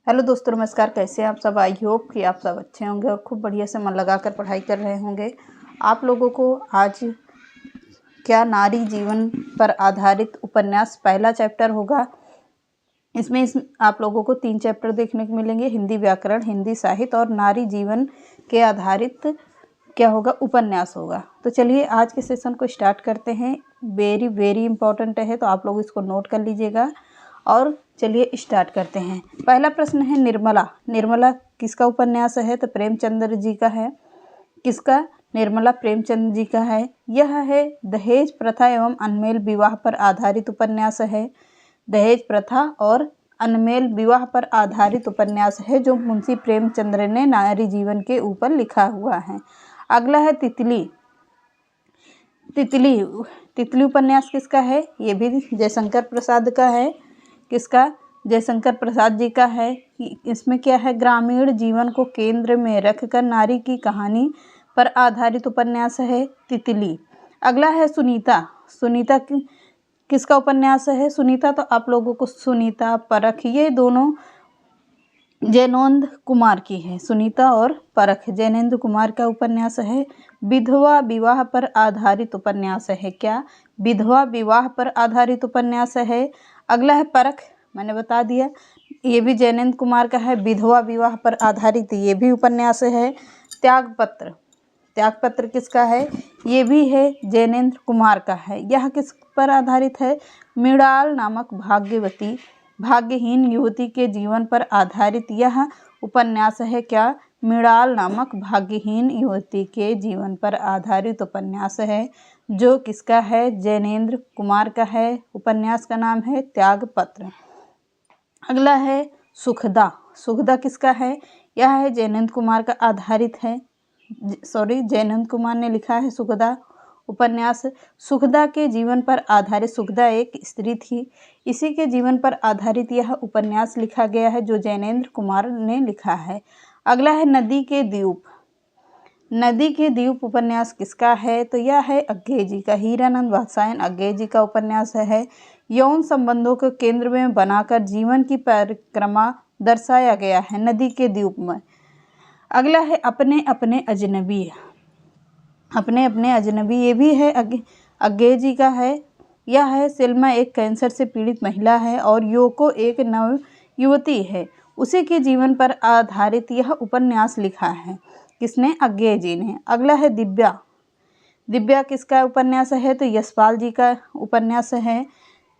Hello दोस्तों, नमस्कार। कैसे हैं आप सब? आई होप कि आप सब अच्छे होंगे और खूब बढ़िया से मन लगाकर पढ़ाई कर रहे होंगे। आप लोगों को आज क्या नारी जीवन पर आधारित उपन्यास पहला चैप्टर होगा। इसमें आप लोगों को 3 चैप्टर देखने को मिलेंगे, हिंदी व्याकरण, हिंदी साहित्य और नारी जीवन के आधारित क्या होगा, उपन्यास होगा। तो चलिए आज के सेशन को स्टार्ट करते हैं। वेरी वेरी इंपॉर्टेंट है, तो आप लोग इसको नोट कर लीजिएगा और चलिए स्टार्ट करते हैं। पहला प्रश्न है निर्मला। निर्मला किसका उपन्यास है? तो प्रेमचंद्र जी का है। किसका? निर्मला प्रेमचंद जी का है। यह है दहेज प्रथा एवं अनमेल विवाह पर आधारित उपन्यास है। दहेज प्रथा और अनमेल विवाह पर आधारित उपन्यास है जो मुंशी प्रेमचंद्र ने नारी जीवन के ऊपर लिखा हुआ है। अगला है तितली। तितली तितली उपन्यास किसका है? ये भी जयशंकर प्रसाद का है। किसका? जयशंकर प्रसाद जी का है। इसमें क्या है, ग्रामीण जीवन को केंद्र में रखकर नारी की कहानी पर आधारित उपन्यास है तितली। अगला है सुनीता। सुनीता किसका उपन्यास है? सुनीता तो आप लोगों को सुनीता, परख, ये दोनों जैनेन्द्र कुमार की है। सुनीता और परख जैनेन्द्र कुमार का उपन्यास है। विधवा विवाह पर आधारित उपन्यास है। क्या? विधवा विवाह पर आधारित उपन्यास है। अगला है परख, मैंने बता दिया, ये भी जैनेन्द्र कुमार का है। विधवा विवाह पर आधारित ये भी उपन्यास है। त्यागपत्र। त्यागपत्र किसका है? ये भी है जैनेन्द्र कुमार का है। यह किस पर आधारित है? मृणाल नामक भाग्यहीन युवती के जीवन पर आधारित यह उपन्यास है। क्या? मृणाल नामक भाग्यहीन युवती के जीवन पर आधारित उपन्यास है जो किसका है? जैनेन्द्र कुमार का है। उपन्यास का नाम है त्यागपत्र। अगला है सुखदा। सुखदा किसका है? यह है जैनेन्द्र कुमार का आधारित है। जैनेन्द्र कुमार ने लिखा है सुखदा उपन्यास। सुखदा के जीवन पर आधारित, सुखदा एक स्त्री थी, इसी के जीवन पर आधारित यह उपन्यास लिखा गया है जो जैनेन्द्र कुमार ने लिखा है। अगला है नदी के द्वीप। नदी के द्वीप उपन्यास किसका है? तो यह है अज्ञे जी का, हीरानंद वात्स्यायन अज्ञे जी का उपन्यास है। यौन संबंधों को केंद्र में बनाकर जीवन की परिक्रमा दर्शाया गया है नदी के द्वीप में। अगला है अपने अपने अजनबी। अपने अपने अजनबी, ये भी है अज्ञे जी का है। यह है सिल्मा एक कैंसर से पीड़ित महिला है और योको एक नव युवती है। उसी के जीवन पर आधारित यह उपन्यास लिखा है। किसने? अज्ञे जी ने। अगला है दिव्या। दिव्या किसका उपन्यास है? तो यशपाल जी का उपन्यास है।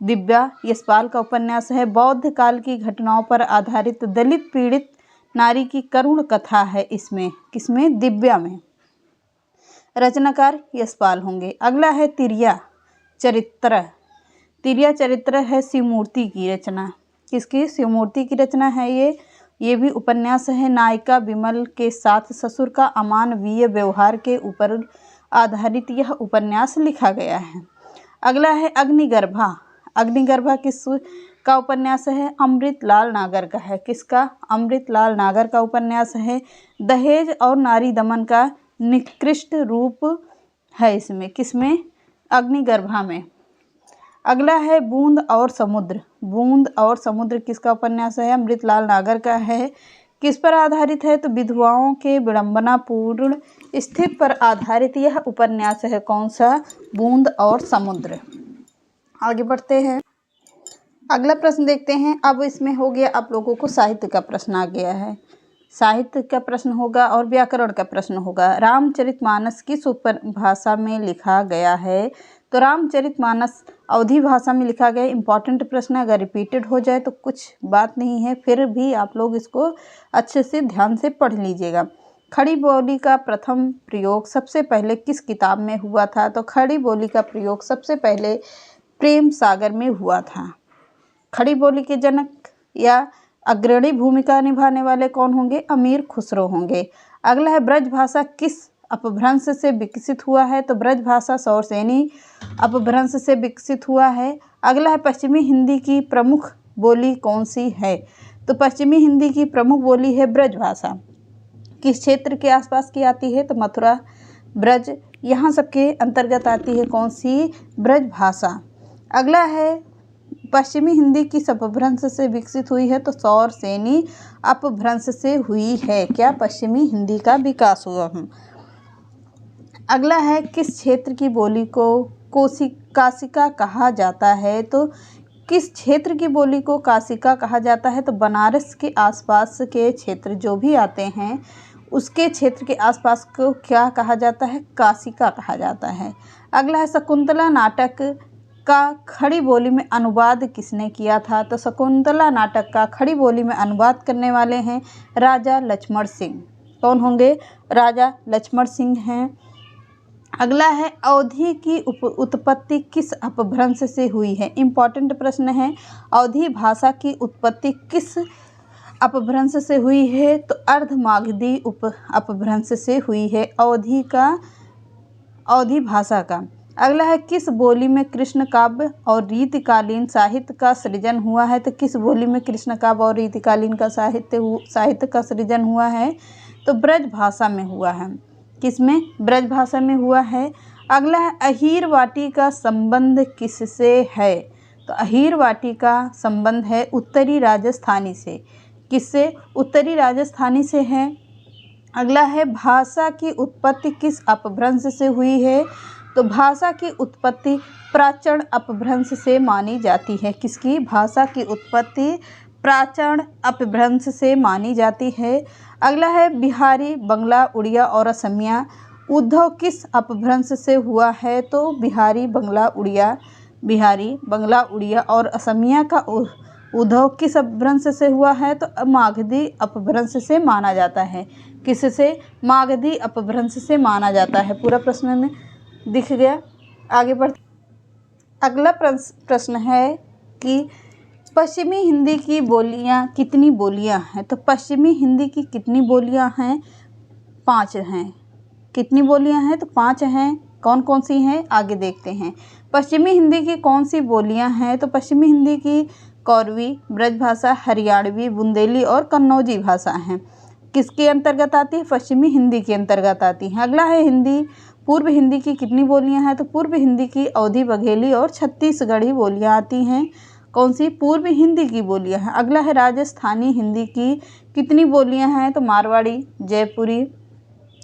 दिव्या यशपाल का उपन्यास है। बौद्ध काल की घटनाओं पर आधारित दलित पीड़ित नारी की करुण कथा है इसमें। किसमें? दिव्या में। रचनाकार यशपाल होंगे। अगला है तिरिया चरित्र। तिरिया चरित्र है शिवमूर्ति की रचना। किसकी? शिवमूर्ति की रचना है ये भी उपन्यास है। नायिका विमल के साथ ससुर का अमानवीय व्यवहार के ऊपर आधारित यह उपन्यास लिखा गया है। अगला है अग्निगर्भा। अग्निगर्भा किस का उपन्यास है? अमृतलाल नागर का है। किसका? अमृतलाल नागर का उपन्यास है। दहेज और नारी दमन का निकृष्ट रूप है इसमें। किसमें? अग्निगर्भा में। अगला है बूंद और समुद्र। बूंद और समुद्र किसका उपन्यास है? अमृतलाल नागर का है। किस पर आधारित है? तो विधवाओं के विडंबनापूर्ण स्थिति पर आधारित यह उपन्यास है। कौन सा? बूंद और समुद्र। आगे बढ़ते हैं, अगला प्रश्न देखते हैं। अब इसमें हो गया आप लोगों को साहित्य का प्रश्न आ गया है। साहित्य का प्रश्न होगा और व्याकरण का प्रश्न होगा। रामचरितमानस किस उपभाषा में लिखा गया है? तो रामचरितमानस अवधी भाषा में लिखा गया। इंपॉर्टेंट प्रश्न, अगर रिपीटेड हो जाए तो कुछ बात नहीं है, फिर भी आप लोग इसको अच्छे से ध्यान से पढ़ लीजिएगा। खड़ी बोली का प्रथम प्रयोग सबसे पहले किस किताब में हुआ था? तो खड़ी बोली का प्रयोग सबसे पहले प्रेम सागर में हुआ था। खड़ी बोली के जनक या अग्रणी भूमिका निभाने वाले कौन होंगे? अमीर खुसरो होंगे। अगला है ब्रज भाषा किस अपभ्रंश से विकसित हुआ है? तो ब्रज भाषा सौरसेनी अपभ्रंश से विकसित हुआ है। अगला है पश्चिमी हिंदी की प्रमुख बोली कौन सी है? तो पश्चिमी हिंदी की प्रमुख बोली है ब्रज भाषा। किस क्षेत्र के आसपास की आती है? तो मथुरा, ब्रज, यहाँ सबके अंतर्गत आती है कौन सी? ब्रज भाषा। अगला है पश्चिमी हिंदी किस अपभ्रंश से विकसित हुई है? तो सौर सेनी अपभ्रंश से हुई है। क्या? पश्चिमी हिंदी का विकास हुआ है। अगला है, किस क्षेत्र की बोली को काशिका कहा जाता है? तो किस क्षेत्र की बोली को काशिका कहा जाता है? तो बनारस के आसपास के क्षेत्र जो भी आते हैं उसके क्षेत्र के आसपास को क्या कहा जाता है? काशिका कहा जाता है। अगला है, शकुंतला नाटक का खड़ी बोली में अनुवाद किसने किया था? तो शकुंतला नाटक का खड़ी बोली में अनुवाद करने वाले हैं राजा लक्ष्मण सिंह। कौन होंगे? राजा लक्ष्मण सिंह हैं। अगला है, अवधी की उत्पत्ति किस अपभ्रंश से हुई है? इम्पॉर्टेंट प्रश्न है। अवधी भाषा की उत्पत्ति किस अपभ्रंश से हुई है? तो अर्धमागधी अपभ्रंश से हुई है अवधी भाषा का। अगला है, किस बोली में कृष्ण काव्य और रीतिकालीन साहित्य का सृजन हुआ है? तो किस बोली में कृष्ण काव्य और रीतिकालीन का साहित्य का सृजन हुआ है? तो ब्रज भाषा में हुआ है। किसमें? ब्रज भाषा में हुआ है। अगला है, अहीर वाटी का संबंध किससे है? तो अहीर वाटी का संबंध है उत्तरी राजस्थानी से। किससे? उत्तरी राजस्थानी से है। अगला है, भाषा की उत्पत्ति किस अपभ्रंश से हुई है? तो भाषा की उत्पत्ति प्राचीन अपभ्रंश से मानी जाती है। किसकी? भाषा की उत्पत्ति प्राचीन अपभ्रंश से मानी जाती है। अगला है, बिहारी, बंगला, उड़िया और असमिया उद्भव किस अपभ्रंश से हुआ है? तो बिहारी, बंगला, उड़िया और असमिया का उद्भव किस अपभ्रंश से हुआ है? तो मागधी अपभ्रंश से माना जाता है। किससे? मागधी अपभ्रंश से माना जाता है। पूरा प्रश्न में दिख गया। आगे बढ़ते। अगला प्रश्न है कि पश्चिमी हिंदी की बोलियां कितनी बोलियां हैं? तो पश्चिमी हिंदी की कितनी बोलियां हैं? 5 हैं। कितनी बोलियां हैं? तो 5 हैं। कौन कौन सी हैं? आगे देखते हैं। पश्चिमी हिंदी की कौन सी बोलियां हैं? तो पश्चिमी हिंदी की कौरवी, ब्रजभाषा, हरियाणवी, बुंदेली और कन्नौजी भाषा हैं। किसके अंतर्गत आती है? पश्चिमी हिंदी के अंतर्गत आती हैं। अगला है, हिंदी पूर्व हिंदी की कितनी बोलियां हैं? तो पूर्व हिंदी की अवधी, बघेली और छत्तीसगढ़ी बोलियां आती हैं। कौन सी? पूर्व हिंदी की बोलियां हैं। अगला है, राजस्थानी हिंदी की कितनी बोलियां हैं? तो मारवाड़ी, जयपुरी,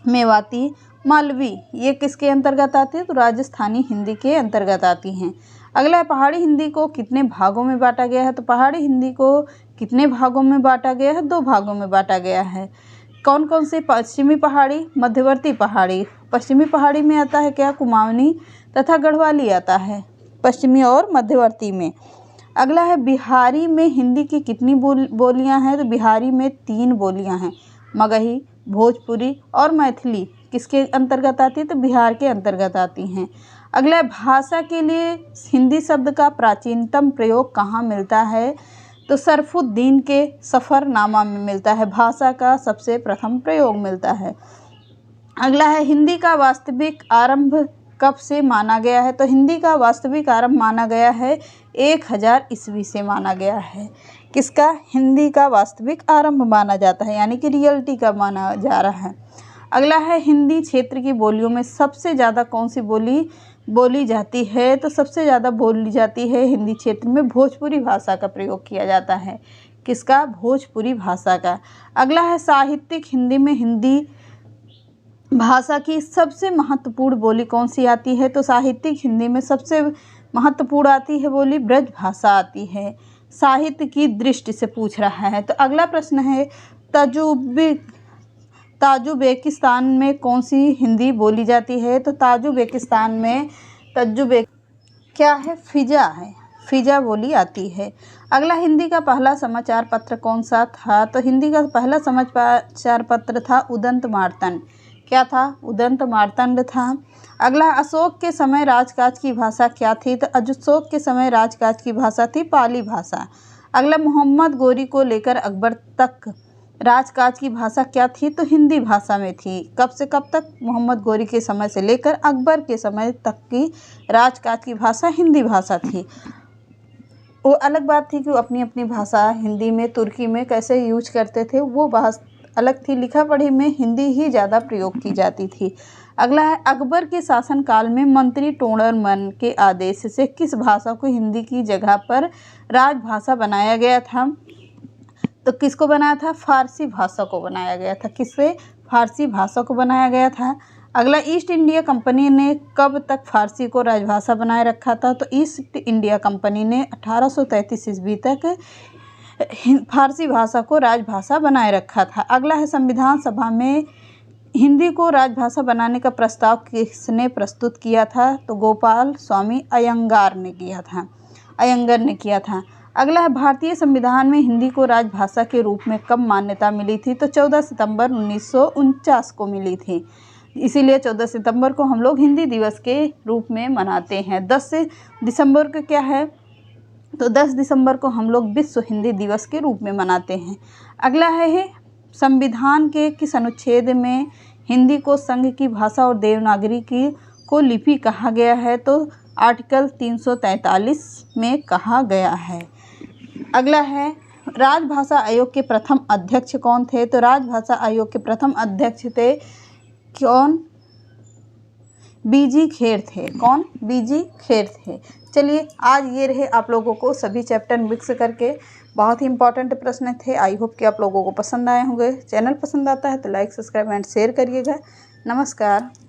मेवाती, मालवी ये किसके अंतर्गत आती है? तो राजस्थानी हिंदी के अंतर्गत आती हैं। अगला है, पहाड़ी हिंदी को कितने भागों में बांटा गया है? तो पहाड़ी हिंदी को कितने भागों में बांटा गया है? 2 भागों में बांटा गया है। कौन कौन से? पश्चिमी पहाड़ी, मध्यवर्ती पहाड़ी। पश्चिमी पहाड़ी में आता है क्या? कुमाऊनी तथा गढ़वाली आता है पश्चिमी और मध्यवर्ती में। अगला है, बिहारी में हिंदी की कितनी बोलियां हैं? तो बिहारी में 3 बोलियां हैं, मगही, भोजपुरी और मैथिली। किसके अंतर्गत आती है? तो बिहार के अंतर्गत आती हैं। अगला है, भाषा के लिए हिंदी शब्द का प्राचीनतम प्रयोग कहाँ मिलता है? तो सरफुद्दीन के सफ़रनामा में मिलता है। भाषा का सबसे प्रथम प्रयोग मिलता है। अगला है, हिंदी का वास्तविक आरंभ कब से माना गया है? तो हिंदी का वास्तविक आरंभ माना गया है 1000 ईस्वी से माना गया है। किसका? हिंदी का वास्तविक आरंभ माना जाता है, यानी कि रियलिटी का माना जा रहा है। अगला है, हिंदी क्षेत्र की बोलियों में सबसे ज़्यादा कौन सी बोली बोली जाती है? तो सबसे ज़्यादा बोली जाती है हिंदी क्षेत्र में भोजपुरी भाषा का प्रयोग किया जाता है। किसका? भोजपुरी भाषा का। अगला है, साहित्यिक हिंदी में हिंदी भाषा की सबसे महत्वपूर्ण बोली कौन सी आती है? तो साहित्यिक हिंदी में सबसे महत्वपूर्ण आती है बोली ब्रज भाषा आती है। साहित्य की दृष्टि से पूछ रहा है। तो अगला प्रश्न है, ताजुबेकिस्तान में कौन सी हिंदी बोली जाती है? तो ताजुबेकिस्तान में क्या है? फिजा है। फिजा बोली आती है। अगला, हिंदी का पहला समाचार पत्र कौन सा था? तो हिंदी का पहला समाचार पत्र था उदंत मार्तंड। क्या था? उदंत मार्तंड था। अगला, अशोक के समय राजकाज की भाषा क्या थी? तो अशोक के समय राजकाज की भाषा थी पाली भाषा। अगला, मोहम्मद गोरी को लेकर अकबर तक राजकाज की भाषा क्या थी? तो हिंदी भाषा में थी। कब से कब तक? मोहम्मद गोरी के समय से लेकर अकबर के समय तक की राजकाज की भाषा हिंदी भाषा थी। वो अलग बात थी कि वो अपनी अपनी भाषा हिंदी में, तुर्की में कैसे यूज करते थे, वो बात अलग थी, लिखा पढ़ी में हिंदी ही ज़्यादा प्रयोग की जाती थी। अगला है, अकबर के शासनकाल में मंत्री टोडरमल के आदेश से किस भाषा को हिंदी की जगह पर राजभाषा बनाया गया था? तो किसको बनाया था? फारसी भाषा को बनाया गया था। किससे? फारसी भाषा को बनाया गया था। अगला, ईस्ट इंडिया कंपनी ने कब तक फारसी को राजभाषा बनाए रखा था? तो ईस्ट इंडिया कंपनी ने 1833 ईस्वी तक फारसी भाषा को राजभाषा बनाए रखा था। अगला है, संविधान सभा में हिंदी को राजभाषा बनाने का प्रस्ताव किसने प्रस्तुत किया था? तो गोपाल स्वामी अयंगार ने किया था। अगला है, भारतीय संविधान में हिंदी को राजभाषा के रूप में कब मान्यता मिली थी? तो 14 सितंबर 1949 को मिली थी। इसीलिए 14 सितंबर को हम लोग हिंदी दिवस के रूप में मनाते हैं। 10 दिसंबर को क्या है? तो 10 दिसंबर को हम लोग विश्व हिंदी दिवस के रूप में मनाते हैं। अगला है, संविधान के किस अनुच्छेद में हिंदी को संघ की भाषा और देवनागरी को लिपि कहा गया है? तो आर्टिकल 343 में कहा गया है। अगला है, राजभाषा आयोग के प्रथम अध्यक्ष कौन थे? तो राजभाषा आयोग के प्रथम अध्यक्ष थे कौन? बीजी खेर थे। कौन? बीजी खेर थे। चलिए, आज ये रहे आप लोगों को सभी चैप्टर मिक्स करके बहुत ही इंपॉर्टेंट प्रश्न थे। आई होप कि आप लोगों को पसंद आए होंगे। चैनल पसंद आता है तो लाइक, सब्सक्राइब एंड शेयर करिएगा। नमस्कार।